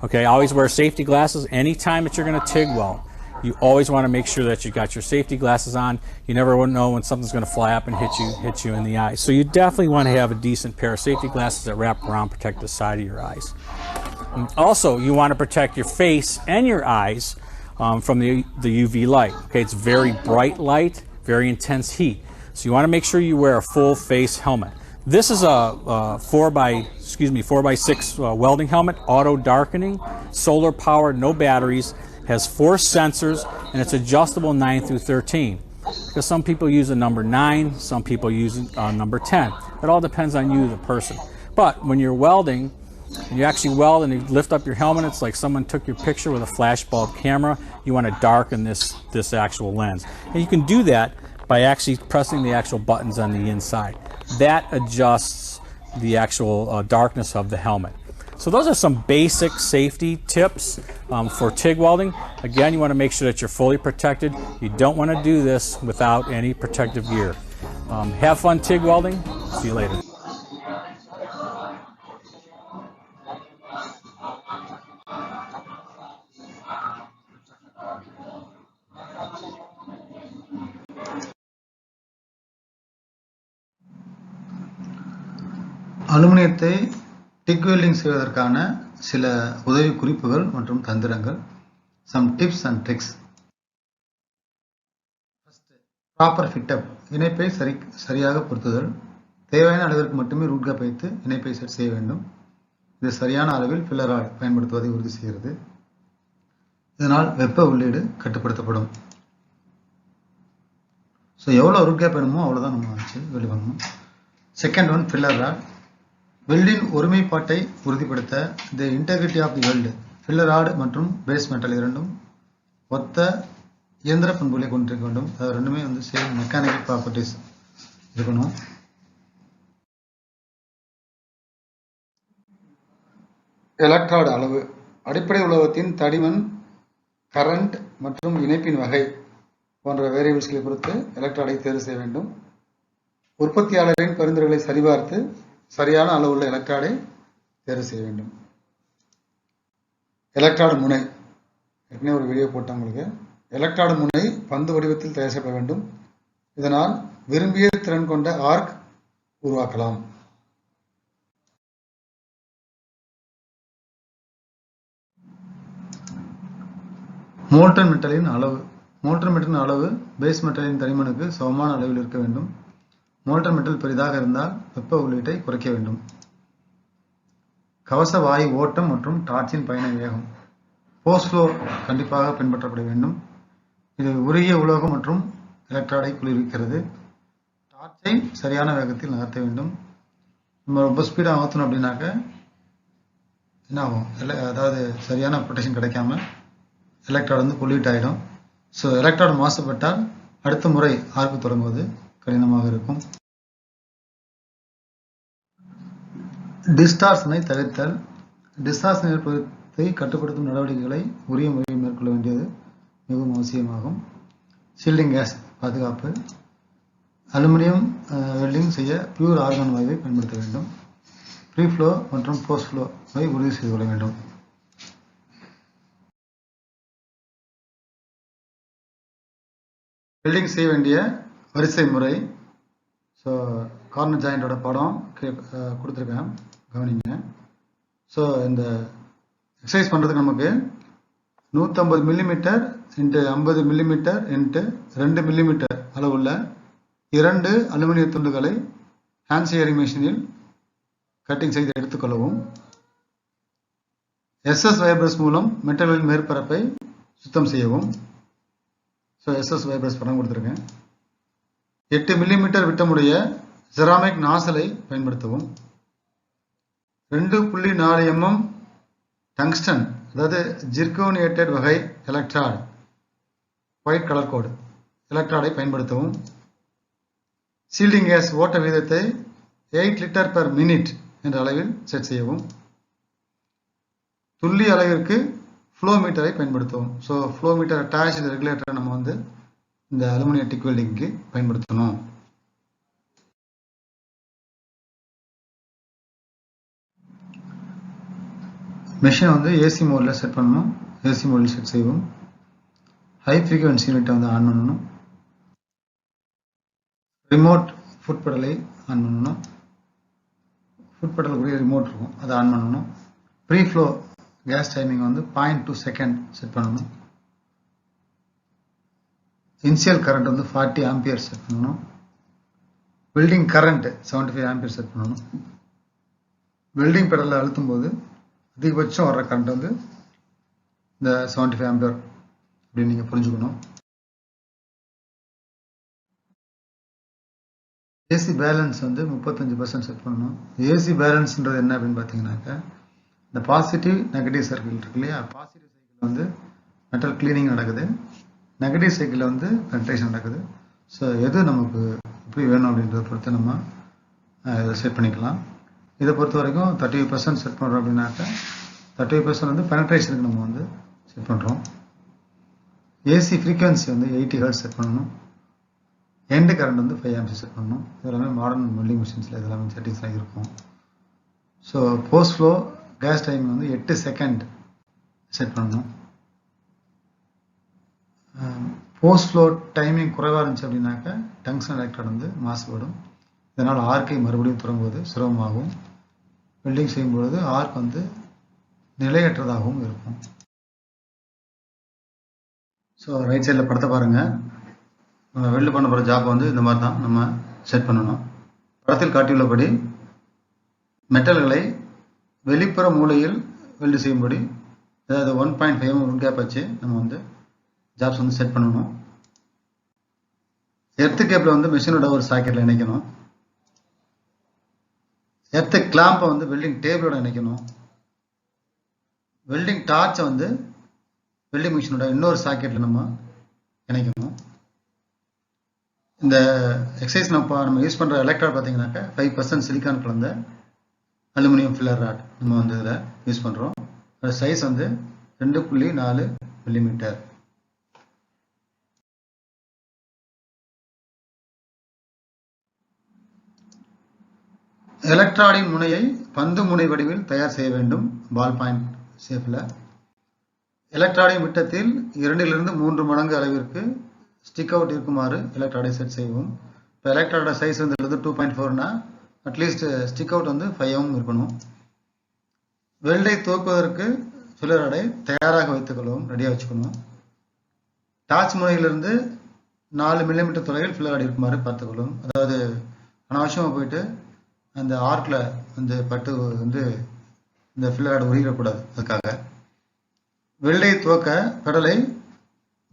Okay, always wear safety glasses anytime that you're going to TIG weld. You always want to make sure that you got your safety glasses on. You never know when something's going to fly up and hit you in the eye. So you definitely want to have a decent pair of safety glasses that wrap around, protect the side of your eyes. And also, you want to protect your face and your eyes from the UV light. Okay, it's very bright light, very intense heat. So you want to make sure you wear a full face helmet. This is a 4x6 welding helmet, auto darkening, solar powered, no batteries, has 4 sensors, and it's adjustable 9 through 13. Because some people use a number 9, some people use number 10. It all depends on you, the person. But when you're welding, and you actually weld and you lift up your helmet, it's like someone took your picture with a flash bulb camera. You want to darken this actual lens. And you can do that by actually pressing the actual buttons on the inside. That adjusts the actual darkness of the helmet. So those are some basic safety tips for TIG welding. Again, you want to make sure that you're fully protected. You don't want to do this without any protective gear. Have fun TIG welding. See you later. அலுமினியத்தை TIG welding செய்வதற்கான சில உதவி குறிப்புகள் மற்றும் தந்திரங்கள், some tips and tricks. Proper fitup, இணைப்பை சரியாக பொருத்துதல். தேவையான அளவிற்கு மட்டுமே ரூட் கேப் வைத்து இணைப்பை செட் செய்ய வேண்டும். இது சரியான அளவில் ஃபில்லர் ராட் பயன்படுத்துவதை உறுதி செய்கிறது. இதனால் வெப்ப உள்ளீடு கட்டுப்படுத்தப்படும். ஸோ எவ்வளோ ரூட் கேப் வேணுமோ அவ்வளோதான் நம்ம வச்சு வெல்ட் பண்ணணும். Second one, filler rod. வெல்டின் ஒருமைப்பாட்டை உறுதிப்படுத்த the integrity of the weld, filler rod மற்றும் பேஸ் மெட்டல் இரண்டும் ஒத்த இயந்திர பண்புகளை கொண்டிருக்க வேண்டும். அது ரெண்டுமே சேம் மெக்கானிக்கல் ப்ராப்பர்ட்டிஸ் இருக்கணும். எலக்ட்ராட் அளவு, அடிப்படை உலோகத்தின் தடிமன், கரண்ட் மற்றும் இணைப்பின் வகை போன்ற வேரியபிள்ஸ்களை பொறுத்து எலக்ட்ராடை தேர்வு செய்ய வேண்டும். உற்பத்தியாளரின் பரிந்துரைகளை சரிபார்த்து சரியான அளவுள்ள எலக்ட்ராடை தேர்வு செய்ய வேண்டும். எலக்ட்ராடு முனை, ஏற்கனவே ஒரு வீடியோ போட்டேன் உங்களுக்கு. எலக்ட்ராடு முனை பந்து வடிவத்தில் தயார் செய்ய வேண்டும். இதனால் விரும்பிய திறன் கொண்ட ஆர்க் உருவாக்கலாம். மோல்டன் மெட்டலின் அளவு. மோல்டன் மெட்டலின் அளவு பேஸ் மெட்டலின் தடிமனுக்கு சமமான அளவில் இருக்க வேண்டும். மோல்டன் மெட்டல் பெரிதாக இருந்தால் வெப்ப உள்ளீட்டை குறைக்க வேண்டும். கவச வாயு ஓட்டம் மற்றும் டார்ச்சின் பயண வேகம், போஸ்ட் ஃப்ளோ கண்டிப்பாக பின்பற்றப்பட வேண்டும். இது உருகிய உலோகம் மற்றும் எலக்ட்ராடை குளிர்விக்கிறது. டார்ச்சை சரியான வேகத்தில் நகர்த்த வேண்டும். நம்ம ரொம்ப ஸ்பீடாக நகர்த்தணும் அப்படின்னாக்க என்ன ஆகும், அதாவது சரியான ப்ரொடெக்ஷன் கிடைக்காம எலக்ட்ராட் பொல்யூட் ஆகிடும். ஸோ எலக்ட்ராட் மாசுபட்டால் அடுத்த முறை ஆர்க்கு தொடங்குவது கடினமாக இருக்கும். டிஸ்டார்ஷனை தவிர்த்தல். டிஸ்டார்ஷன் ஏற்படுத்தி கட்டுப்படுத்தும் நடவடிக்கைகளை உரிய முறையில் மேற்கொள்ள வேண்டியது மிகவும் அவசியமாகும். ஷீல்டிங் கேஸ் பாதுகாப்பு. அலுமினியம் வெல்டிங் செய்ய பியூர் ஆர்கான் வாயுவை பயன்படுத்த வேண்டும். ப்ரீ ஃப்ளோ மற்றும் போஸ்ட் ஃப்ளோவை உறுதி செய்து கொள்ள வேண்டும். வெல்டிங் செய்ய வேண்டிய வரிசை முறை. ஸோ கார்னர் ஜாயிண்டோட படம் கொடுத்துருக்கேன், கவனிங்க. ஸோ இந்த எக்ஸசைஸ் பண்ணுறதுக்கு நமக்கு 150 millimetre into 50 millimetre into 2 millimetre அளவுள்ள 2 அலுமினிய துண்டுகளை ஹேண்ட் சியரிங் மிஷினில் கட்டிங் செய்து எடுத்துக்கொள்ளவும். SS வைப்ரஸ் மூலம் மெட்டலின் மேற்பரப்பை சுத்தம் செய்யவும். ஸோ SS வைப்ரஸ் படம் கொடுத்துருக்கேன். 8 மில்லிமீட்டர் விட்டமுடைய செராமிக் நாசலை பயன்படுத்தவும். 2.4 mm டங்ஸ்டன், அதாவது ஜிர்கோனியேட்டட் வகை எலக்ட்ராட், ஒயிட் கலர் கோடு எலக்ட்ராடை பயன்படுத்தவும். ஷீல்டிங் கேஸ் ஓட்ட வீதத்தை 8 லிட்டர் பெர் மினிட் என்ற அளவில் செட் செய்யவும். துல்லிய அளவிற்கு ஃப்ளோ மீட்டரை பயன்படுத்துவோம். ஸோ ஃப்ளோ மீட்டர் அட்டாச் ரெகுலேட்டரை நம்ம இந்த அலுமினியம் டிக் வெல்டிங்க்கு பயன்படுத்தணும். மெஷினை ஏசி மோடில் செட் பண்ணணும். ஏசி மோடில் செட் செய்வோம். ஹை ஃப்ரீக்வன்சி யூனிட்டை ஆன் பண்ணணும். ரிமோட் ஃபுட் பெடலை ஆன் பண்ணணும். ஃபுட் பெடல் கூடிய ரிமோட் இருக்கும், அதை ஆன் பண்ணணும். Pre flow gas timing 0.2 second set பண்ணணும். இனிஷியல் கரண்ட் 40 ஆம்பியர் செட் பண்ணணும். வெல்டிங் கரண்ட் 75 ஆம்பியர் செட் பண்ணணும். வெல்டிங் பெடலில் அழுத்தும் போது அதிகபட்சம் வர்ற கரண்ட் இந்த 75 ஆம்பியர் அப்படின்னு நீங்கள் புரிஞ்சுக்கணும். ஏசி பேலன்ஸ் 35% செட் பண்ணணும். ஏசி பேலன்ஸ்ன்றது என்ன அப்படின்னு பார்த்தீங்கன்னாக்கா, இந்த பாசிட்டிவ் நெகட்டிவ் சர்க்கிள் இருக்கு இல்லையா, பாசிட்டிவ் சைக்கிள் மெட்டல் கிளீனிங் நடக்குது, நெகட்டிவ் சைக்கிளில் பென்ட்ரேஷன் நடக்குது. ஸோ எது நமக்கு எப்படி வேணும் அப்படின்றத பொறுத்து நம்ம இதை செட் பண்ணிக்கலாம். இதை பொறுத்த வரைக்கும் 30% செட் பண்ணுறோம் அப்படின்னாக்கா 30% பெனட்ரேஷனுக்கு நம்ம செட் பண்ணுறோம். ஏசி ஃப்ரீக்வன்சி 80 ஹெர்ட்ஸ் செட் பண்ணணும். எண்டு கரண்ட் 5 ஆம்ப்ஸ் செட் பண்ணணும். இதெல்லாமே மாடர்ன் வெல்டிங் மிஷின்ஸில் இதெல்லாமே செட்டிங்ஸ்லாம் இருக்கும். So post flow gas timing 8 second set பண்ணணும். போஸ்ட் ஃப்ளோ டைமிங் குறைவாக இருந்துச்சு அப்படின்னாக்கா டங்ஸ்டன் எலக்ட்ராட் மாசுபடும். இதனால் ஆர்க்கை மறுபடியும் தொடங்குவது சிரமமாகும். வெல்டிங் செய்யும் பொழுது ஆர்க் வந்து நிலையற்றதாகவும் இருக்கும். ஸோ ரைட் சைடில் படத்தை பாருங்கள். வெல்டு பண்ண போகிற ஜாப் வந்து இந்த மாதிரி தான் நம்ம செட் பண்ணணும். படத்தில் காட்டியுள்ளபடி மெட்டல்களை வெளிப்புற மூலையில் வெல்டு செய்யும்படி, அதாவது 1.5 mm கேப் வச்சு நம்ம வந்து ஜாப்ஸ் வந்து செட் பண்ணணும். எர்த்து கேப்பில் வந்து மிஷினோட ஒரு சாக்கெட்டில் இணைக்கணும். எர்த்து கிளாம்பை வந்து வெல்டிங் டேபிளோட இணைக்கணும். வெல்டிங் டார்ச்சை வந்து வெல்டிங் மிஷினோட இன்னொரு சாக்கெட்டில் நம்ம இணைக்கணும். இந்த எக்ஸசைஸ் நம்ம யூஸ் பண்ணுற எலக்ட்ராட் பார்த்தீங்கன்னாக்கா 5% சிலிக்கான் கலந்த அலுமினியம் ஃபில்லர் ராட் நம்ம வந்து இதில் யூஸ் பண்ணுறோம். அதோட சைஸ் வந்து 2.4 mm. எலக்ட்ராடின் முனையை பந்து முனை வடிவில் தயார் செய்ய வேண்டும். பால் பாயிண்ட் ஷேப்பில் எலக்ட்ராடின் விட்டத்தில் 2 to 3 மடங்கு அளவிற்கு ஸ்டிக் அவுட் இருக்குமாறு எலக்ட்ராடை செட் செய்வோம். இப்போ எலக்ட்ராடோட சைஸ் வந்து 2.4னா அட்லீஸ்ட் ஸ்டிக் அவுட் வந்து 5 mm இருக்கணும். வெல்டை துவக்குவதற்கு ஃபில்லர் ராடை தயாராக வைத்துக்கொள்ளவும், ரெடியாக வச்சுக்கணும். டார்ச் முனையிலிருந்து 4 mm தொலைவில் ஃபில்லர் ராட் இருக்குமாறு பார்த்துக்கொள்ளும். அதாவது அனாவசியமாக போயிட்டு அந்த ஆர்க்கில் வந்து பட்டு வந்து இந்த ஃபில்லர் ராட் உருகிடக்கூடாது. அதுக்காக வெல்டை துவக்க பெடலை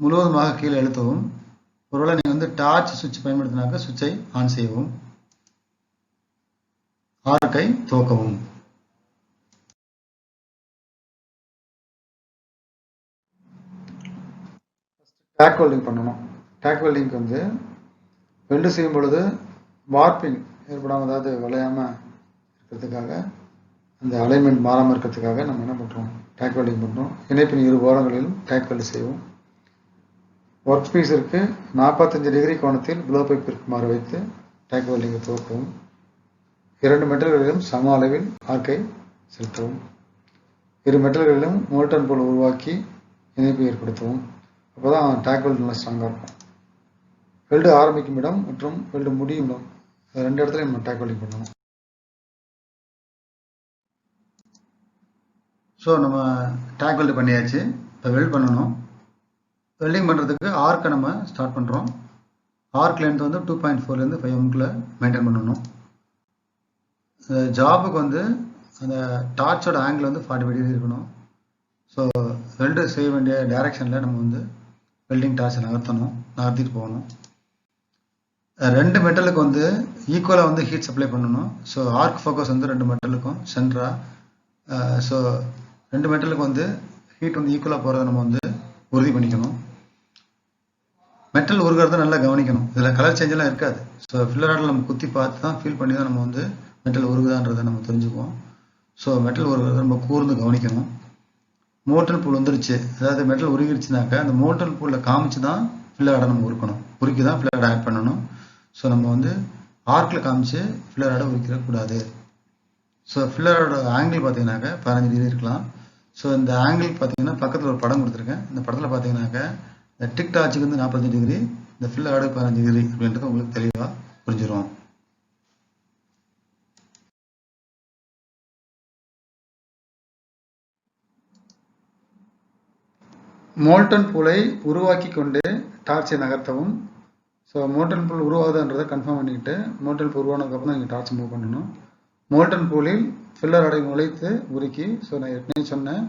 முழுவதுமாக கீழே அழுத்தவும். ஒருவேளை நீங்கள் வந்து டார்ச் சுவிட்ச் பயன்படுத்தினாக்க சுவிட்சை ஆன் செய்யவும். ஆர்க்கை துவக்கவும். டேக் வெல்டிங் பண்ணணும். டேக் வெல்டிங்க்கு வந்து வெல்டு செய்யும் பொழுது வார்ப்பிங் ஏற்படாமல், அதாவது வளையாமல் இருக்கிறதுக்காக, அந்த அலைன்மெண்ட் மாறாமல் இருக்கிறதுக்காக நம்ம என்ன பண்ணுறோம், டேக் வெல்டிங் பண்ணுறோம். இணைப்பின் இரு ஓரங்களிலும் டேக் வெல்டு செய்வோம். ஒர்க் பீஸிற்கு 45 டிகிரி கோணத்தில் ப்ளோ பைப் இருக்குமாறு வைத்து டேக் வெல்டிங்கை துவக்கவும். 2 மெட்டல்களிலும் சம அளவில் ஆர்க்கை செலுத்தவும். இரு மெட்டல்களிலும் மோல்டன் போல் உருவாக்கி இணைப்பை ஏற்படுத்தவும். அப்போ தான் டேக் வெல்டு நல்லா ஸ்ட்ராங்காக இருக்கும். வெல்டு ஆரம்பிக்கும் இடம் மற்றும் வெல்டு முடியும் இடம், 2 இடத்துலையும் நம்ம டேக் வெல்டிங் பண்ணணும். ஸோ நம்ம டேக் வெல்டு பண்ணியாச்சு. இப்போ வெல்ட் பண்ணணும். வெல்டிங் பண்ணுறதுக்கு ஆர்க்கை நம்ம ஸ்டார்ட் பண்ணுறோம். ஆர்க் லென்த் வந்து 2.4 to 5 mm மெயின்டைன் பண்ணணும். ஜாபுக்கு வந்து அந்த டார்ச்சோட ஆங்கிள் வந்து 45 டிகிரி இருக்கணும். ஸோ வெல்டு செய்ய வேண்டிய டைரக்ஷனில் நம்ம வந்து வெல்டிங் டார்ச்சை நகர்த்திட்டு போகணும். 2 மெட்டலுக்கு வந்து ஈக்குவலாக வந்து ஹீட் சப்ளை பண்ணணும். ஸோ ஆர்க் ஃபோக்கஸ் வந்து 2 மெட்டலுக்கும் சென்டராக, ஸோ 2 மெட்டலுக்கு வந்து ஹீட் வந்து ஈக்குவலாக போகிறத நம்ம வந்து உறுதி பண்ணிக்கணும். மெட்டல் உருகிறத நல்லா கவனிக்கணும். இதில் கலர் சேஞ்செல்லாம் இருக்காது. ஸோ ஃபில்லர் ராடில் நம்ம குத்தி பார்த்து தான் ஃபீல் பண்ணி தான் நம்ம வந்து மெட்டல் உருகுதான்றதை நம்ம தெரிஞ்சுக்குவோம். ஸோ மெட்டல் உருகிறத நம்ம கூர்ந்து கவனிக்கணும். மோல்டன் பூல் வந்துருச்சு, அதாவது மெட்டல் உருகிருச்சுனாக்கா அந்த மோல்டன் பூலில் காமிச்சு தான் ஃபில்லர் ராடை நம்ம உருக்கணும். உருக்கி தான் ஃபில்லர் ராடை ஆட் பண்ணணும். ஸோ நம்ம வந்து ஆர்க்கில் காமிச்சு ஃபில்லர் ராடை உருக்கிடக்கூடாது. ஸோ ஃபில்லர் ராடோட ஆங்கிள் பார்த்தீங்கன்னாக்கா 15 டிகிரி இருக்கலாம். ஸோ இந்த ஆங்கிள் பார்த்தீங்கன்னா பக்கத்தில் ஒரு படம் கொடுத்துருக்கேன். இந்த படத்தில் பார்த்தீங்கன்னாக்கா இந்த டிக் டார்ச்சுக்கு வந்து 45 டிகிரி, இந்த ஃபில்லர் ராடு 15 டிகிரி அப்படின்றது உங்களுக்கு தெளிவாக புரிஞ்சிடும். மோல்டன் பூலை உருவாக்கி கொண்டு டார்ச்சை நகர்த்தவும். ஸோ மோல்டன் பூல் உருவாகுதுன்றதை கன்ஃபார்ம் பண்ணிக்கிட்டு மோல்டன் பூல் உருவானதுக்கப்புறம் தான் நீங்கள் டார்ச் மூவ் பண்ணணும். மோல்டன் பூலில் ஃபில்லர் ராடை நுழைத்து உருக்கி, ஸோ நான் ஏற்கனவே சொன்னேன்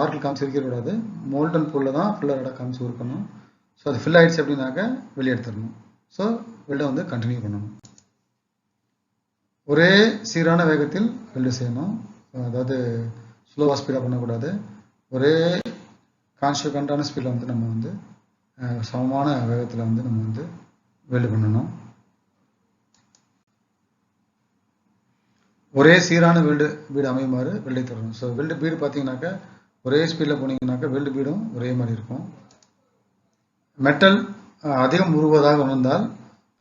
ஆர்க்கில் காமிச்சு இருக்கக்கூடாது, மோல்டன் பூலில் தான் ஃபில்லர் ராடை காமிச்சு உருக்கணும். ஸோ அது ஃபில் ஆகிடுச்சு அப்படின்னாக்கா வெளியே எடுத்துடணும். ஸோ வெல்டை வந்து கண்டினியூ பண்ணணும். ஒரே சீரான வேகத்தில் வெல்டு செய்யணும். அதாவது ஸ்லோவாக ஸ்பீடாக பண்ணக்கூடாது. ஒரே கான்ஸ்டன்டான ஸ்பீடில் வந்து நம்ம வந்து சமமான வேகத்தில் வந்து நம்ம வந்து வெல்டு பண்ணணும். ஒரே சீரான வெல்டு பீடு அமையுமாறு வெல்டை தொடரணும். ஸோ வெல்டு பீடு பார்த்தீங்கன்னாக்கா ஒரே ஸ்பீடில் போனீங்கன்னாக்கா வெல்டு பீடும் ஒரே மாதிரி இருக்கும். மெட்டல் அதிகம் உருவதாக உணர்ந்தால்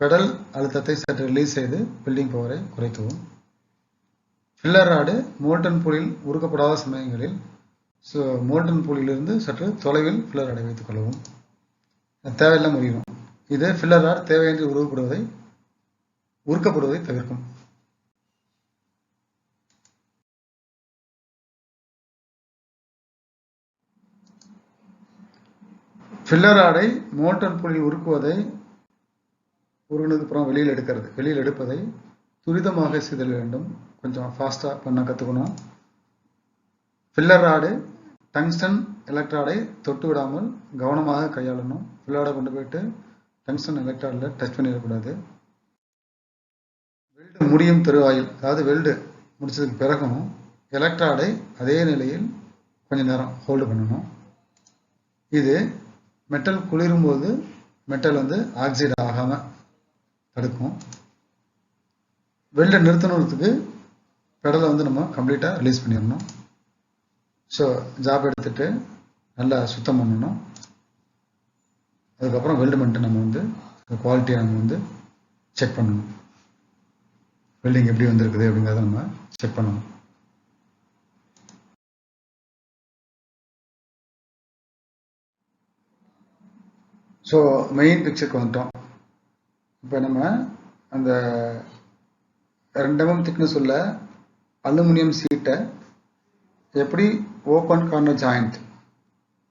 பெடல் அழுத்தத்தை சற்று ரிலீஸ் செய்து வெல்டிங் பவரை குறைக்கவும். ஃபில்லர் ராடு மோல்டன் பூலில் உருக்கப்படாத சமயங்களில் மோல்டன் பூலிலிருந்து சற்று தொலைவில் ஃபில்லர் ராடை வைத்துக் கொள்ளவும். தேவையில்லாமல் உருகும். இது ஃபில்லர் ராட் தேவையின்றி உருக்கப்படுவதை தவிர்க்கும். ஃபில்லர் ராடை மோல்டன் புள்ளியில் உருகுனதுக்கு அப்புறம் வெளியில் எடுப்பதை துரிதமாக செய்தல் வேண்டும். கொஞ்சம் ஃபாஸ்ட்டாக பண்ண கற்றுக்கணும். ஃபில்லர் ராடு டங்ஸ்டன் எலக்ட்ராடை தொட்டு விடாமல் கவனமாக கையாளணும். ஃபில்லராடை கொண்டு போயிட்டு டங்ஸ்டன் எலக்ட்ராடில் டச் பண்ணிடக்கூடாது. வெல்டு முடியும் தருவாயில், அதாவது வெல்டு முடிச்சதுக்கு பிறகும் எலக்ட்ராடை அதே நிலையில் கொஞ்சம் நேரம் ஹோல்டு பண்ணணும். இது மெட்டல் குளிரும்போது மெட்டல் ஆக்சைடு ஆகாமல் தடுக்கும். வெல்டை நிறுத்தணுன்றதுக்கு பெடலை நம்ம கம்ப்ளீட்டாக ரிலீஸ் பண்ணிடணும். ஸோ ஜாப் எடுத்துகிட்டு நல்லா சுத்தம் பண்ணணும். அதுக்கப்புறம் வெல்டு பண்ணிட்டு நம்ம குவாலிட்டியை நம்ம செக் பண்ணணும். வெல்டிங் எப்படி வந்திருக்குது அப்படிங்கிறத நம்ம செக் பண்ணணும். ஸோ மெயின் பிக்சருக்கு வந்துட்டோம். இப்போ நம்ம அந்த 2 mm திக்னஸ் உள்ள அலுமினியம் சீட்டை எப்படி open corner joint,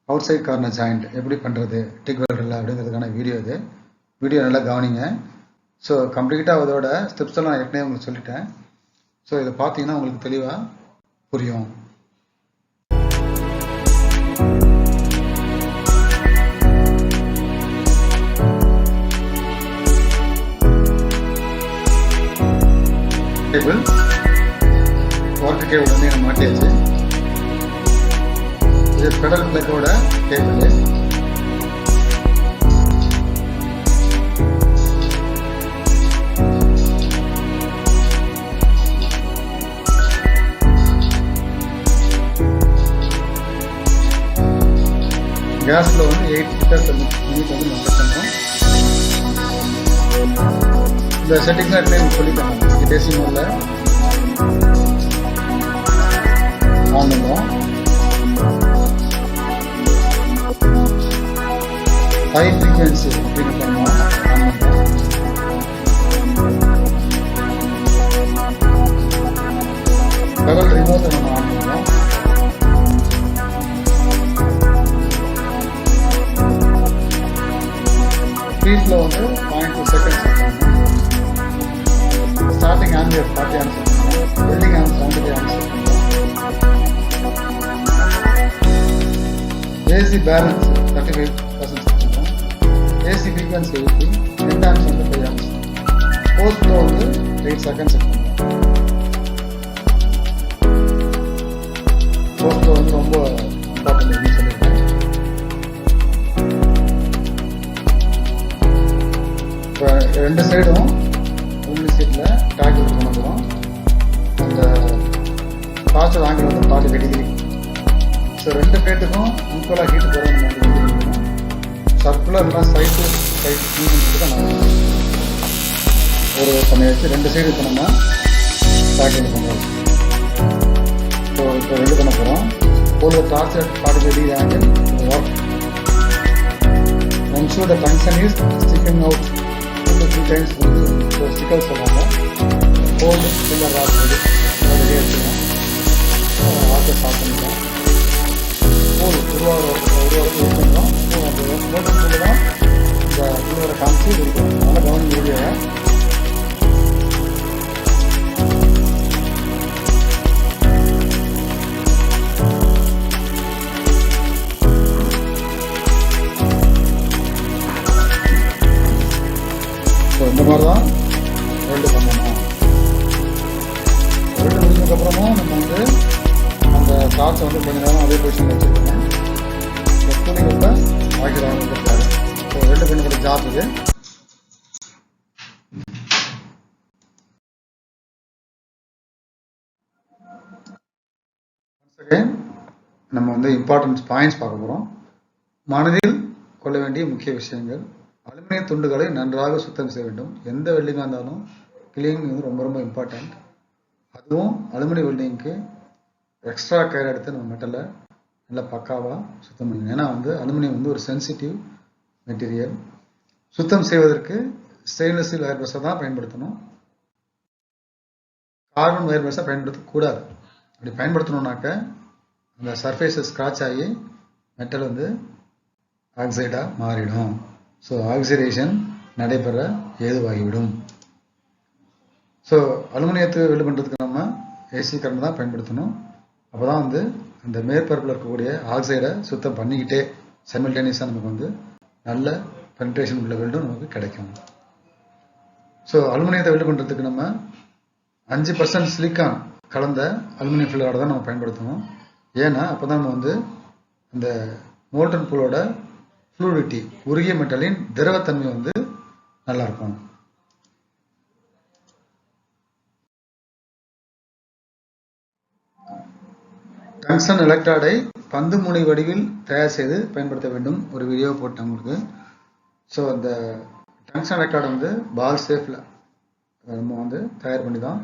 outside corner joint எப்படி பண்ணுறது டிக் வெல்டரில் அப்படிங்கிறதுக்கான வீடியோ இது. வீடியோ நல்லா கவனிங்க. ஸோ கம்ப்ளீட்டாக அதோட ஸ்டெப்ஸ் எல்லாம் நான் ஏற்கனவே உங்களுக்கு சொல்லிட்டேன். ஸோ இதை பார்த்தீங்கன்னா உங்களுக்கு தெளிவாக புரியும். கேபிள் வாட்டர் கேபிள் மாட்டியாச்சு. இது பெடல் பிளக்கோட கேபிள். கேஸ்ல 8 மினிட் மெஷர் பண்றோம். இந்த செட்டிங்ஸ் எல்லாம் சொல்லிட்டேன். ஏசி மோட்ல ஆன் பண்ணுறோம். ஹை ஃப்ரீக்வன்சி அப்படின்னு பண்ணுவோம். ஆன் பண்ணுறோம். பெடல் ரிமோட் நம்ம ஆன் பண்ணுறோம். ஸ்பீட்ல 0.2 seconds. Starting ampere 40 amps, welding amps 75 amps. AC balance 35% set பண்ணுறோம். AC frequency 80, end amps 5 amps. Post flow 8 seconds set பண்ணுறோம். போஸ்ட் ஃப்ளோ ரொம்ப இம்பார்ட்டன்ட் அப்படின்னு சொல்லியிருக்கேன். இப்போ 2 சைடும் சீட்டில் டாக் யூஸ் பண்ண போகிறோம். அந்த பாஸ்டர் ஆங்கிள் 40 டிகிரி. ஸோ 2 பிளேட்டுக்கும் ஈக்குவலாக ஹீட் போகிற நம்ம சர்க்குலர்லாம் சைடு மூவ்மெண்ட்ஸுக்கு தான் நம்ம ஒரு பண்ணியாச்சு. 2 சைடு இப்போ நம்ம டாக் யூஸ் பண்ணுறோம். ஸோ இப்போ 2 பண்ண போகிறோம். ஒரு torch 40 degree angle work. ensure the function is sticking out 2 times sticker சொல்லுவாங்க. ஹோல்டு ஃபில்லர் ராட் ரெடியாக வச்சுக்கலாம். ராட்டை ஸ்டார்ட் பண்ணிக்கலாம். ஹோல் உருவாக பண்ணுறோம். அந்த மோட்டர் சொல்லி தான் இந்த ஃபில்லரை காமிச்சு இருக்கணும். நல்லா கவனிக்க முடியாது. இந்த மாதிரி தான் வெல்டு பண்ணணும். வெல்டு முடிஞ்சதுக்கப்புறமும் நம்ம அந்த டார்ச்சை கொஞ்ச நேரம் அதே பொசிஷனில் வச்சுருக்கோம். துணிகளில் ஆக்கிறாங்க இருக்காரு. ஸோ வெல்டு பண்ணக்கூடிய ஜாப் இது. நம்ம இம்பார்ட்டன்ஸ் பாயிண்ட்ஸ் பார்க்க போகிறோம். மனதில் கொள்ள வேண்டிய முக்கிய விஷயங்கள். அலுமினிய துண்டுகளை நன்றாக சுத்தம் செய்ய வேண்டும். எந்த வெல்டிங்காக இருந்தாலும் கிளீனிங் ரொம்ப ரொம்ப இம்பார்ட்டண்ட். அதுவும் அலுமினிய வெல்டிங்க்கு எக்ஸ்ட்ரா கேர் எடுத்து நம்ம மெட்டலை நல்லா பக்காவாக சுத்தம் பண்ணுங்க. ஏன்னா அலுமினியம் ஒரு சென்சிட்டிவ் மெட்டீரியல். சுத்தம் செய்வதற்கு ஸ்டெயின்லெஸ் ஸ்டீல் வயர் பிரஷை தான் பயன்படுத்தணும். கார்பன் வயர் பிரஷை பயன்படுத்தக்கூடாது. அப்படி பயன்படுத்தணுன்னாக்க அந்த சர்ஃபேஸை ஸ்க்ராட்ச் ஆகி மெட்டல் ஆக்சைடாக மாறிடும். ஸோ ஆக்சிடேஷன் நடைபெற ஏதுவாகிவிடும். ஸோ அலுமினியத்தை வெல்டு பண்ணுறதுக்கு நம்ம ஏசி கரண்ட் தான் பயன்படுத்தணும். அப்போ தான் வந்து அந்த மேற்பரப்பில் இருக்கக்கூடிய ஆக்சைடை சுத்தம் பண்ணிக்கிட்டே சைமல்டேனியஸாக நமக்கு வந்து நல்ல பென்ட்ரேஷன் உள்ள வெல்டும் நமக்கு கிடைக்கும். ஸோ அலுமினியத்தை வெல்டு பண்ணுறதுக்கு நம்ம 5% சிலிக்கான் கலந்த அலுமினியம் ஃபில் ராட் தான் நம்ம பயன்படுத்தணும். ஏன்னா அப்போ தான் நம்ம வந்து அந்த மோல்டன் பூலோட ஃப்ளூடிட்டி உருகிய மெட்டலின் திரவத்தன்மை வந்து நல்லாயிருக்கும். டங்ஸ்டன் எலக்ட்ராடை பந்து முனை வடிவில் தயார் செய்து பயன்படுத்த வேண்டும். ஒரு வீடியோ போட்டேன் உங்களுக்கு. ஸோ அந்த டங்ஸ்டன் எலக்ட்ராடை வந்து பால் ஷேப்பில் நம்ம வந்து தயார் பண்ணி தான்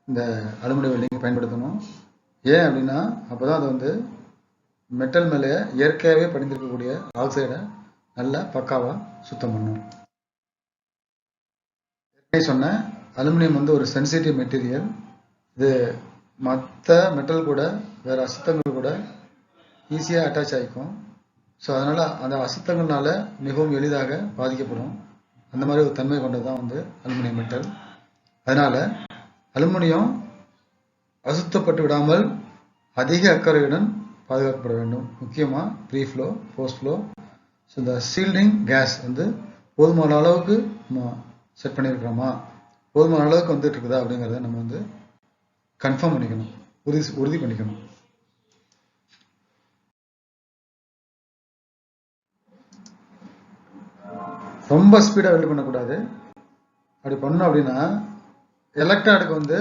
இந்த அலுமினியம் வெல்டிங்கை பயன்படுத்தணும். ஏன் அப்படின்னா அப்போ தான் அது வந்து மெட்டல் மேலே இயற்கையாகவே படிந்திருக்கக்கூடிய ஆக்சைடை நல்லா பக்காவாக சுத்தம் பண்ணும். ஏற்கனவே சொன்னேன், அலுமினியம் வந்து ஒரு சென்சிட்டிவ் மெட்டீரியல். இது மற்ற மெட்டல் கூட வேறு அசுத்தங்கள் கூட ஈஸியாக அட்டாச் ஆகிக்கும். ஸோ அதனால் அந்த அசுத்தங்கள்னால மிகவும் எளிதாக பாதிக்கப்படும். அந்த மாதிரி ஒரு தன்மை கொண்டது தான் வந்து அலுமினியம் மெட்டல். அதனால் அலுமினியம் அசுத்தப்பட்டு விடாமல் அதிக அக்கறையுடன் பாதுகாக்கப்பட வேண்டும். முக்கியமாக pre flow, post flow. So இந்த சீல்டிங் கேஸ் வந்து போதுமான அளவுக்கு நம்ம செட் பண்ணியிருக்கிறோமா, போதுமான அளவுக்கு வந்துட்டு இருக்குதா அப்படிங்கிறத நம்ம வந்து கன்ஃபார்ம் பண்ணிக்கணும், உறுதி பண்ணிக்கணும். ரொம்ப ஸ்பீடாக வெல்டு பண்ணக்கூடாது. அப்படி பண்ணோம் அப்படின்னா எலக்ட்ராடுக்கு வந்து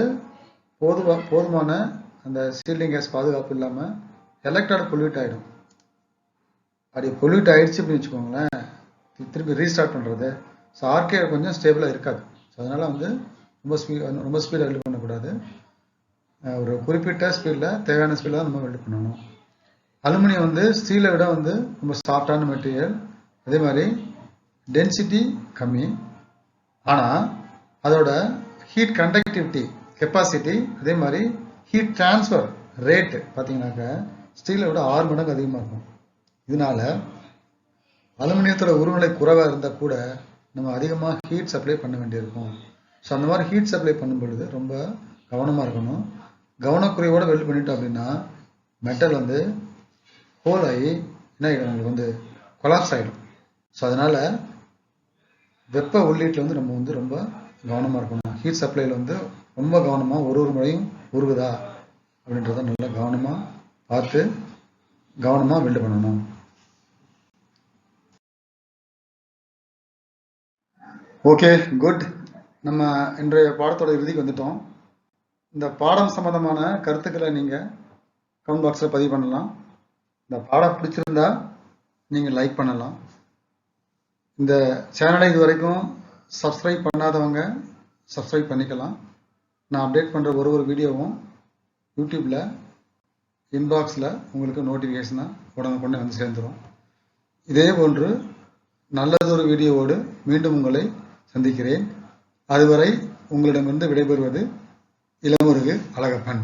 போதுமான அந்த சீல்டிங் கேஸ் பாதுகாப்பு இல்லாமல் எலக்ட்ராடு பொல்யூட் ஆகிடும். அப்படி பொல்யூட் ஆகிடுச்சு அப்படின்னு வச்சுக்கோங்களேன், திருப்பி ரீஸ்டார்ட் பண்ணுறது ஸோ ஆர்கே கொஞ்சம் ஸ்டேபிளாக இருக்காது. ஸோ அதனால் வந்து ரொம்ப ஸ்பீடாக வெல்டு பண்ணக்கூடாது. ஒரு குறிப்பிட்ட ஸ்பீடில் தேவையான ஸ்பீடில் தான் நம்ம வெல்டு பண்ணணும். அலுமினியம் வந்து ஸ்டீலை விட வந்து ரொம்ப சாஃப்டான மெட்டீரியல். அதே மாதிரி டென்சிட்டி கம்மி, ஆனால் அதோட ஹீட் கண்டக்டிவிட்டி கெப்பாசிட்டி, அதே மாதிரி ஹீட் டிரான்ஸ்ஃபர் ரேட்டு பார்த்தீங்கன்னாக்கா ஸ்டீலை விட 6 மடங்கு அதிகமாக இருக்கும். இதனால அலுமினியத்தோட உருநிலை குறைவாக இருந்தால் கூட நம்ம அதிகமாக ஹீட் சப்ளை பண்ண வேண்டியிருக்கும். ஸோ அந்த மாதிரி ஹீட் சப்ளை பண்ணும் பொழுது ரொம்ப கவனமாக இருக்கணும். கவனக்குறைவோடு வெல்டு பண்ணிட்டோம் அப்படின்னா மெட்டல் வந்து ஹோல் ஆகி என்ன ஆகிடும், உங்களுக்கு வந்து கொலாப்ஸ் ஆகிடும். ஸோ அதனால் வெப்ப உள்ளீட்டில் வந்து நம்ம வந்து ரொம்ப கவனமாக இருக்கணும். ஹீட் சப்ளையில் வந்து ரொம்ப கவனமாக ஒரு முறையும் உருகுதா அப்படின்றத நல்லா கவனமாக பார்த்து கவனமாக வெல்டு பண்ணணும். Okay, good. நம்ம இன்றைய பாடத்தோட இறுதிக்கு வந்துட்டோம். இந்த பாடம் சம்பந்தமான கருத்துக்களை நீங்கள் கமெண்ட் பாக்ஸில் பதிவு பண்ணலாம். இந்த பாடம் பிடிச்சிருந்தா நீங்கள் லைக் பண்ணலாம். இந்த சேனலை இது வரைக்கும் சப்ஸ்கிரைப் பண்ணாதவங்க சப்ஸ்கிரைப் பண்ணிக்கலாம். நான் அப்டேட் பண்ணுற ஒரு வீடியோவும் யூடியூப்பில் இன்பாக்ஸில் உங்களுக்கு நோட்டிஃபிகேஷனாக உடனுக்குடனே வந்து சேர்ந்துடும். இதே போன்று நல்லதொரு வீடியோவோடு மீண்டும் உங்களை சந்திக்கிறேன். அதுவரை உங்களிடமிருந்து விடைபெறுவது இளமுருகு அழகப்பன்.